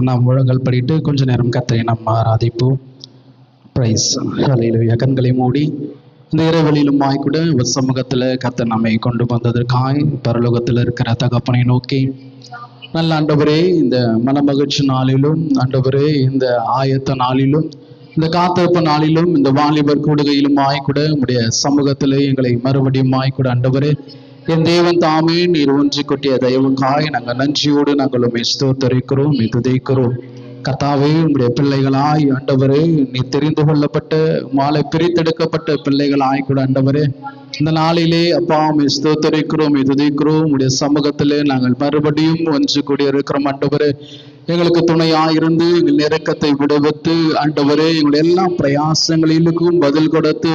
நாம் முழங்கள் படிட்டு கொஞ்ச நேரம் கர்த்தரை நாம் ஆராதிப்போம். பிரைஸ் ஹல்லேலூயா. கண்களை மூடி இந்த இரவெளியிலும் கூட சமூகத்தில் கர்த்தர் நம்மை கொண்டு வந்ததற்காய் பரலோகத்தில் இருக்கிற தகப்பனை நோக்கி, நல்ல ஆண்டவரே, இந்த மனமகிழ்ச்சி நாளிலும், ஆண்டவரே இந்த ஆயத்த நாளிலும், இந்த காத்திருப்பு நாளிலும், இந்த வாலிபர் கூடுகையிலும் கூட உடைய சமூகத்திலே எங்களை மறுபடியும் கூட ஆண்டவரே, என் தேவன் தாமே நீர் ஒன்றி கொட்டிய தயவுக்காய் நாங்கள் நன்றியோடு நாங்கள் உம்மை ஸ்தோத்தரிக்கிறோம், துதிக்கிறோம். கர்த்தாவே, உங்களுடைய பிள்ளைகளாய் ஆண்டவரே, நீ தெரிந்து கொள்ளப்பட்ட மாலை பிரித்தெடுக்கப்பட்ட பிள்ளைகளாய் கூட ஆண்டவரே, இந்த நாளிலே அப்பா உம்மை ஸ்தோத்தரிக்கிறோம், துதிக்கிறோம். உடைய சமூகத்திலே நாங்கள் மறுபடியும் ஒன்று கூடி இருக்கிறோம் ஆண்டவரே. எங்களுக்கு துணையாயிருந்து எங்கள் நெருக்கத்தை விடுவித்து ஆண்டவரே, எங்களுடைய எல்லா பிரயாசங்களிலும் பதில் கொடுத்து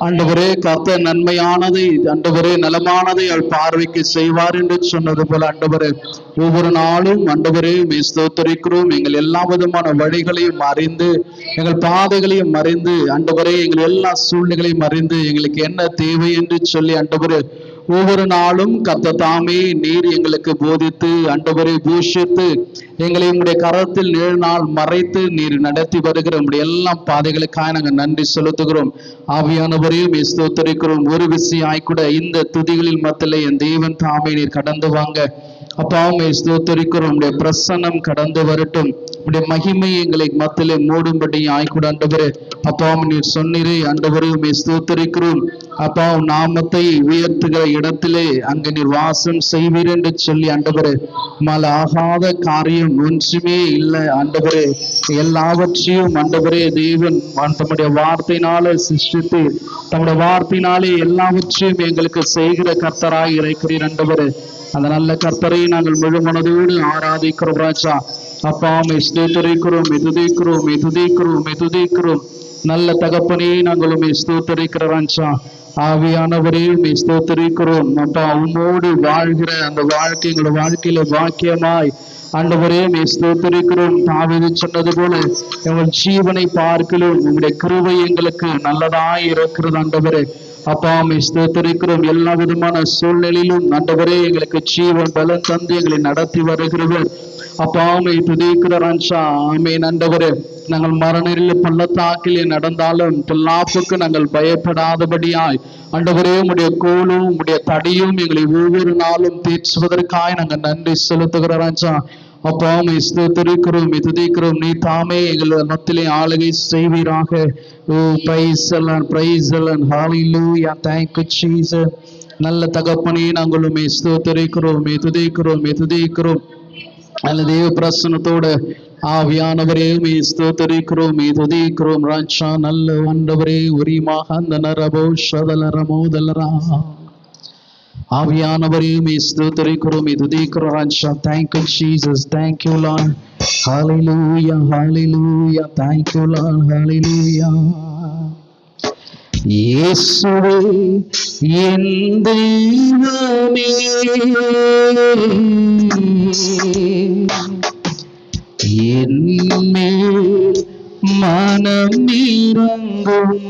ஆண்டவரே, கர்த்தர் நன்மையானதை ஆண்டவரே நலமானதை அவள் பார்வைக்கு செய்வார் என்று சொன்னது போல ஆண்டவரே, ஒவ்வொரு நாளும் ஆண்டவரே உம்மை ஸ்தோத்தரிக்கிறோம். எங்கள் எல்லா விதமான வழிகளையும் அறிந்து, எங்கள் பாதைகளையும் அறிந்து ஆண்டவரே, எங்கள் எல்லா சூழ்நிலைகளையும் அறிந்து, எங்களுக்கு என்ன தேவை என்று சொல்லி ஆண்டவரே, ஒவ்வொரு நாளும் கர்த்தர் தாமே நீர் எங்களுக்கு போதித்து ஆண்டவரை பூஷித்து எங்களை உங்களுடைய கரத்தில் 7 நாள் மறைத்து நீர் நடத்தி வருகிற உங்களுடைய எல்லா பாதைகளுக்காக நாங்கள் நன்றி செலுத்துகிறோம். ஆவியானவரையும் ஸ்தோத்தரிக்கிறோம். ஒரு விசையாய் கூட இந்த துதிகளில் மத்தியிலே என் தேவன் தாமே நீர் கடந்து வாங்க அப்பாவுமே ஸ்தோத்தரிக்கிறோம். உடைய பிரசன்னம் கடந்து வரட்டும். உடைய மகிமை எங்களை மத்தியிலே மூடும்படி ஆய்கூட ஆண்டவரே, அப்பாவும் நீர் சொன்னீரே ஆண்டவரையும் ஸ்தோத்தரிக்கிறோம். அப்பா நாமத்தை உயர்த்துகிற இடத்திலே அங்கு நீர் வாசம் செய்வீர் என்று சொல்லி ஆண்டவரே, மல ஆகாத காரியம் ஒன்றுமே இல்லை ஆண்டவரே. எல்லாவற்றையும் ஆண்டவரே தேவன் தம்முடைய வார்த்தையினாலே சிருஷ்டித்து தம்முடைய வார்த்தையினாலே எல்லாவற்றையும் எங்களுக்கு செய்கிற கர்த்தராய் இருக்கிறீர் ஆண்டவரே. அந்த நல்ல கர்த்தரை நாங்கள் முழு மனதோடு ஆராதிக்கிறோம் ராஜா. அப்பா ஸ்தோத்தரிக்கிறோம், துதிக்கிறோம், துதிக்கிறோம், துதிக்கிறோம். நல்ல தகப்பனே நாங்கள் உம்மை ஸ்தோத்தரிக்கிறோம் ராஜா. ஆவியானவரே ஸ்தோத்தரிக்கிறோம். அப்பா உம்மோடு வாழ்கிற அந்த வாழ்க்கை எங்களோட வாழ்க்கையில பாக்கியமாய் ஆண்டவரே ஸ்தோத்தரிக்கிறோம். தாவீது சொன்னது போல எங்கள் ஜீவனை பார்க்கலும் உங்களுடைய கிருபை எங்களுக்கு நல்லதாய் இருக்கிறது ஆண்டவரே. அப்பா ஸ்தோத்தரிக்கிறோம். எல்லா விதமான சூழ்நிலையிலும் ஆண்டவரே எங்களுக்கு ஜீவன் பலன் தந்து எங்களை நடத்தி வருகிறவர். அப்பா துதிக்கிறார் ஆமேன் ஆண்டவரே. நாங்கள் மரணரில் பள்ளத்தாக்கிலே நடந்தாலும் பொல்லாப்புக்கு நாங்கள் பயப்படாதபடியாய் ஆண்டவரே உம்முடைய கோலும் உம்முடைய தடியும் எங்களை ஒவ்வொரு நாளும் தீர்ச்சுவதற்காய் நாங்கள் நன்றி செலுத்துகிறோம் ராஜா. அப்பா ஸ்தோத்தரிக்கிறோம், துதிக்கிறோம். நீ தாமே எங்கள் மத்தியிலே ஆளுகை செய்வீராக. ஓ பிரைஸ் எல்லாம், பிரைஸ் எல்லாம். ஹல்லேலூயா. Thank you Jesus. நல்ல தகப்பனே நாங்கள் உம்மை ஸ்தோத்தரிக்கிறோம், துதிக்கிறோம், துதிக்கிறோம். நல்ல தேவ பிரசன்னத்தோட ஆவியானவரே ஸ்தோத்தரிக்கிறோம், துதிக்கிறோம் ராஜா. நல்ல ஆண்டவரே உரிமாக அந்த நரபோ ஷதலரமோதலரா ஆவியானவரே ஸ்தோத்தரிக்கிறோம், துதிக்கிறோம் ராஜா. Thank you Jesus. Thank you lord. Hallelujah, hallelujah. Thank you lord. Hallelujah. இயேசுவே என் தெய்வமே, என்மேல் மனம் இறங்கும்.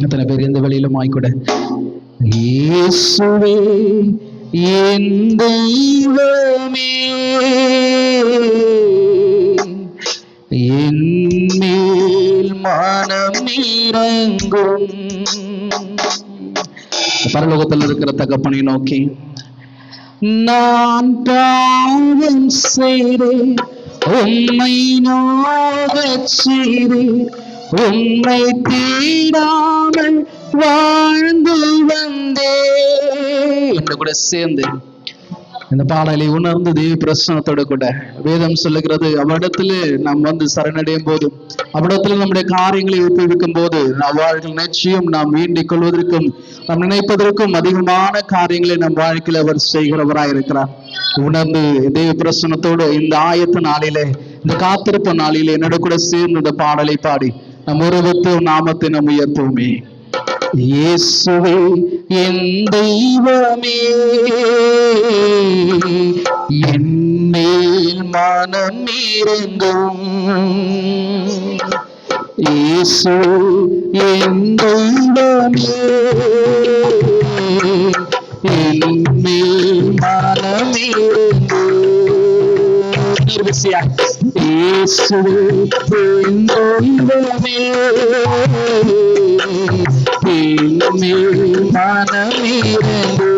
எத்தனை பேர் எந்த வழியிலும் ஆய்கூட இயேசுவே என் தெய்வமே, என்மேல் மனம் இறங்கும். பரலோகத்தில் இருக்கிற தகப்பனை நோக்கி, நான் பாவம் செய்தேன், உம்மை நோகச் செய்தேன், உம்மை தேடாமல் வாழ்ந்து வந்தேன் என்று கூட சேர்ந்து இந்த பாடலை உணர்ந்து தேவ பிரசனத்தோடு கூட வேதம் சொல்லுகிறது, அவரிடத்துல நாம் வந்து சரணடையும் போதும், அவரிடத்துல நம்முடைய காரியங்களை ஒப்புவிக்கும் போது வாழ்க்கை நிச்சயம் நாம் வேண்டிக் கொள்வதற்கும் நாம் நினைப்பதற்கும் அதிகமான காரியங்களை நம் வாழ்க்கையில் அவர் செய்கிறவராய் இருக்கிறார். உணர்ந்து தேவ பிரசனத்தோடு இந்த ஆயத்த நாளிலே, இந்த காத்திருப்பு நாளிலே என்னோட கூட சேர்ந்து இந்த பாடலை பாடி நம் ஒருவத்து நாமத்தை நம் உயர்த்துவோமே. இயேசுவே என் தெய்வமே, என்மேல் மனம் இறங்கும். இயேசு என் தெய்வமே, என்மேல் மனம் இறங்கும். கடைசியா இயேசுவே என் தெய்வமே என்மேல் மனமிரங்கு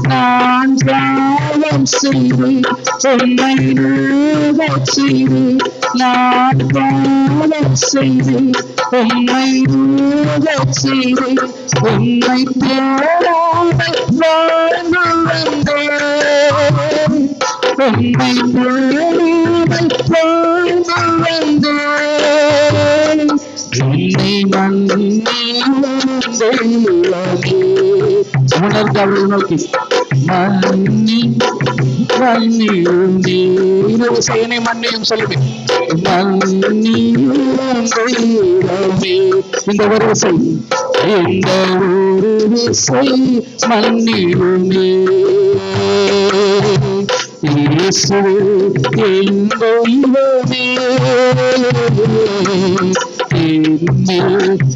நான் பாவம் செய்து உன்னை நோகச் செய்து நான் பாவம் செய்து உன்னை நோகச் செய்து உன்னை தேடாமல் வாழ்ந்து வந்தேன் உன்னை தேடாமல் வாழ்ந்து வந்தேன் உன்னை உணர்ந்து அவரை நோக்கி மன்னி மன்னியுமே மன்னியும் சொல்லுவேன் மன்னியுமே இந்த ஒரு விசை இந்த ஒரு விசை மன்னியுமே இயேசுவே என் தெய்வமே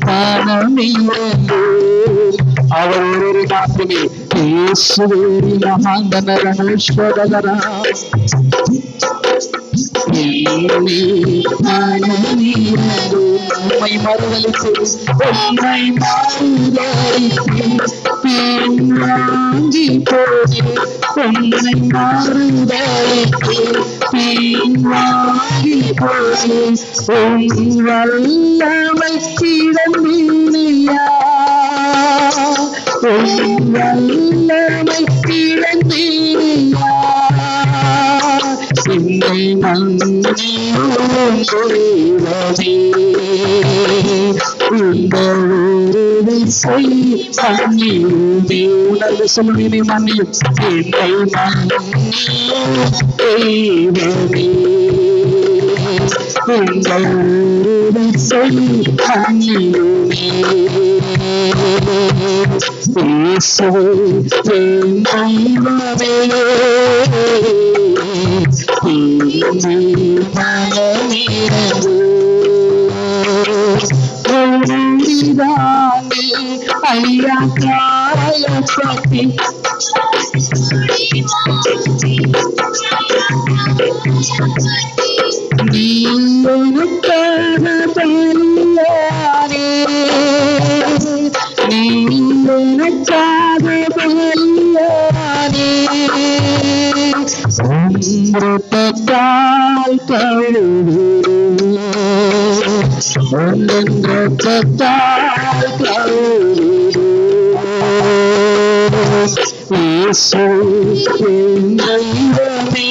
மனமிரங்கு அவர் ஒரு மாத்திரமே இயேசுவே மகாந்தனரனுஷ்வரரா உம்மை மறுதலித்து உம்மை மறுதலித்து பின்வாங்கி போது உம்மை மறுதலித்து பின்வாங்கி போது உம் வல்லமை கிடந்தீனியா உம் வல்லமை கிடந்தீனியா என்னை மன்னியும் தெய்வமே இந்த ஒரு விசை மன்னியுமே உணர்ந்து சொல்லுவினை மன்னியும் என்னை மன்னியும் தெய்வமே இந்த ஒரு விசை மன்னியுமே இயேசுவே என் தெய்வமே மனமிரங்கு ஒளிதானே ஐயா காயப்பட்டி நீ எனக்காக பலியானே நீ எனக்காக பலியானே ரத்தத்தால் கழுவுகிறேன் ரத்தத்தால் கழுவுகிறேன் இயேசு என் தெய்வமே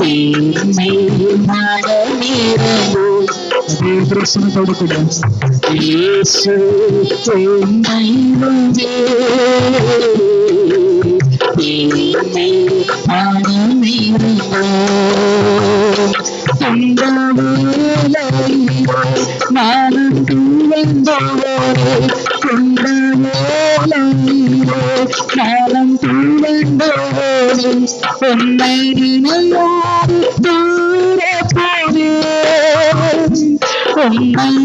என்மேல் மனமிரங்கு அதே பிரச்சனத்தோடு கூட இயேசு என் தெய்வமே மனமிரங்கு நானும் தூவந்தோரே கொண்ட வேலையிலே நானும் தூவந்தோரே உன்னை நினையாறு தூர போனேன் உன்னை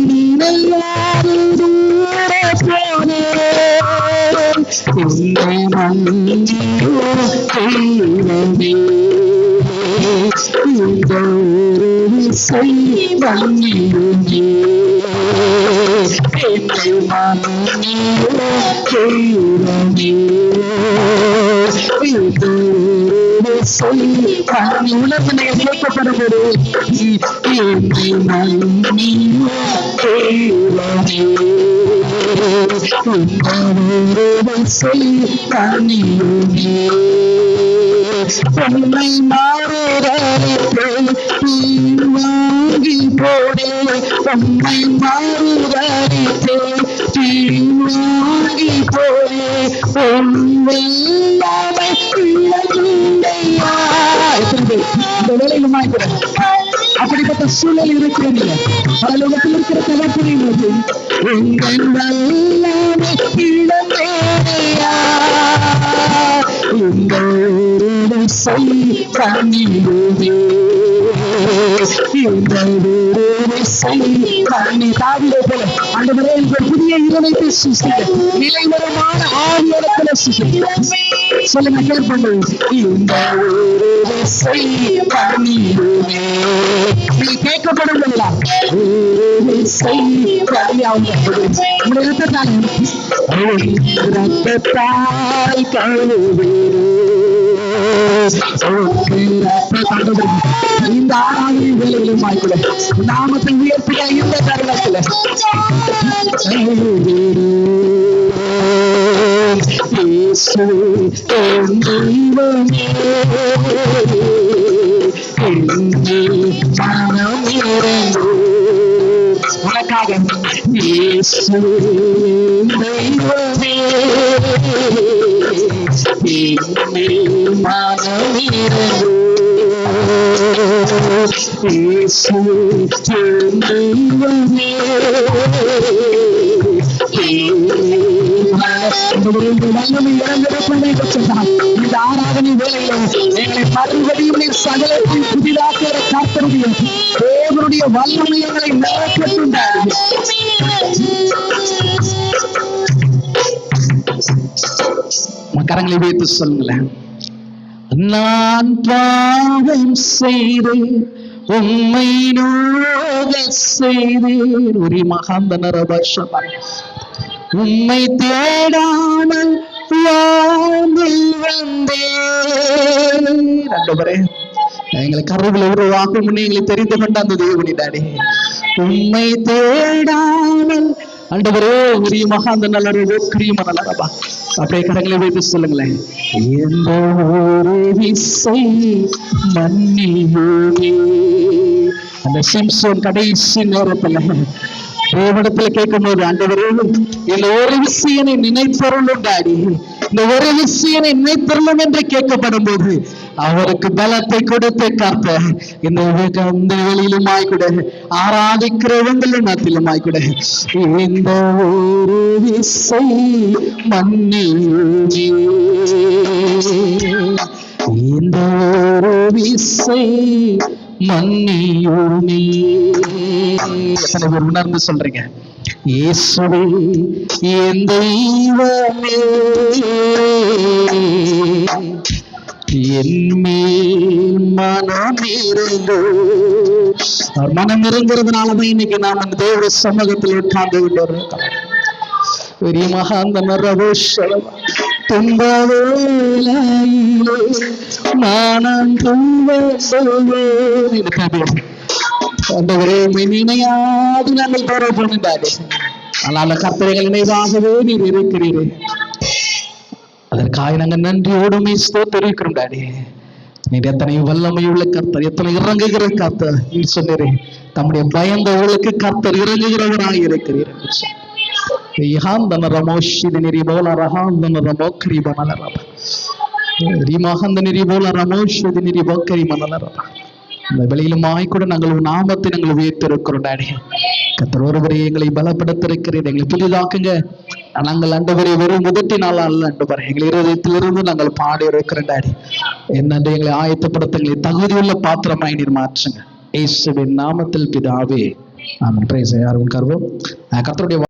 நினையாறு தூர போனேன் உன்னை மன்னியும் தெய்வமே இந்த ஒரு விசை மன்னியுமே என்னை மன்னியும் தெய்வமே இந்த ஒரு விசை மன்னி உணர்வு இயக்கப்படும் என்னை மன்னியும் தெய்வமே இந்த ஒரு விசை மன்னியுமே உன்னை மாறுதலித்தேன் வாங்கி போடே உன்னை மாறுதலித்தேன் வாங்கி போடே உன்னை இழந்தையா இந்த வேலையில் மாய்க்கிறேன் அப்படிப்பட்ட சூழல் இருக்கிறீங்க பரலோகத்தில் இருக்கிற தகப்பனே உங்கள் வல்லமை இழந்தேனையா இந்த ஒரு விசை மன்னியுமே இந்த ஒரு விசை மன்னி தாவிலே போல ஆண்டவரே புதிய இதயத்தை சிருஷ்டிக்க நிலைவரமான ஆவியோட சிருஷ்டிக்க சொல்லுங்க கேட்பது. இந்த ஒரு விசை பண்ணிடுமே. நீ கேட்கப்படுங்களா? ரத்தத்தால் கழுவே இந்த ஆறாவது வேலைகளும் ஆய்வுல நாமத்தை உயர்த்திய இந்த தருணத்துல உனக்காக தெய்வமே மனமிரங்கு தெய்வமே வல்லமை இறந்திருப்பதை சொன்னார். இந்த ஆராதனை வேளையில எங்களை மறுபடியும் சகலத்தை புதிதாக்குற கர்த்தருடைய தேவனுடைய வல்லமை எங்களை நிறைவேற்றுகிறார். கரங்களை வைத்து சொல்லுங்களேன். நான் பாவம் செய்தேன், உம்மை நோக செய்தேன், ஒரு மகாந்தனர வருஷம் உம்மை தேடாமல் வாழ்ந்தில் வந்தேன். ஆண்டவரே, எங்களை கருவில் உருவாக்கும் முன்னே எங்களை தெரிந்து கொண்ட அந்த தேவனிடாடே, உம்மை தேடாமல் ஆண்டவரே உரிய மகாந்த நல்ல கிரியம நல்லரபா. அப்படியே கரங்களை வைத்து சொல்லுங்களேன். எந்த ஒரு விசை மன்னியுமே. அந்த சிம்சோன் கடைசி நேரத்துல தேவனிடத்துல கேட்கும் போது, ஆண்டவரே இந்த ஒரு விஷயனை நினைத்தருளும் டாடி, இந்த ஒரு விஷயனை நினைத்தருளும் என்று கேட்கப்படும் போது அவருக்கு பலத்தை கொடுத்து காத்த இந்த வெளியிலுமாய் கூட ஆராதிக்கிறவங்களும் நாத்திலுமாய் கூட இந்த ஒரு விசை மன்னியுமே, இந்த ஒரு விசை மன்னியுமே. எத்தனை பேர் உணர்ந்து சொல்றீங்க? இயேசுவே என் தெய்வமே, என் மேல் மனம் இருந்து, அவர் மனம் இருந்ததுனாலதான் இன்னைக்கு நாம் அந்த தேவ சமூகத்தில் உட்கார்ந்து விட்டு பெரிய மகாந்த நரவோஷம் துன்ப வேளையிலே நானும் துன்ப சொல்வேன். ஆண்டவரே, நினையாது நாங்கள் தோற பண்ணிட்டாரு. ஆனால் கர்த்தர்கள் நினைவாகவே நீர் இருக்கிறீரே, அதற்காக நாங்கள் நன்றியோடுமே ஸ்தோத்திரிக்கிறோம் டாடி. நீர் எத்தனை வல்லமையுள்ள கர்த்தர், எத்தனை இறங்குகிற கர்த்தர். நீர் சொன்னீரே, தம்முடைய பயந்தவர்களுக்கு கர்த்தர் இறங்குகிறவராக இருக்கிறீர். வெளியிலுமாய் கூட நாங்கள் நாமத்தை நாங்கள் உயர்த்திருக்கிறோம் டாடி. கர்த்தர் ஒருவரை எங்களை பலப்படுத்திருக்கிறீர், எங்களை புதிதாக்குங்க. நாங்கள் ஆண்டவரே வெறும் முதட்டினால அல்ல ஆண்டவரே, எங்கள் இருதயத்திலிருந்து நாங்கள் பாடி இருக்கிறோம் டாடி. என்னென்று எங்களை ஆயத்தப்படுத்துங்களை தகுதியுள்ள பாத்திரமாய் நீர் மாற்றுங்க. இயேசுவின் நாமத்தில் பிதாவே, ஆமென். பிரைஸ் யாரும் கர்வம் கர்த்தருடைய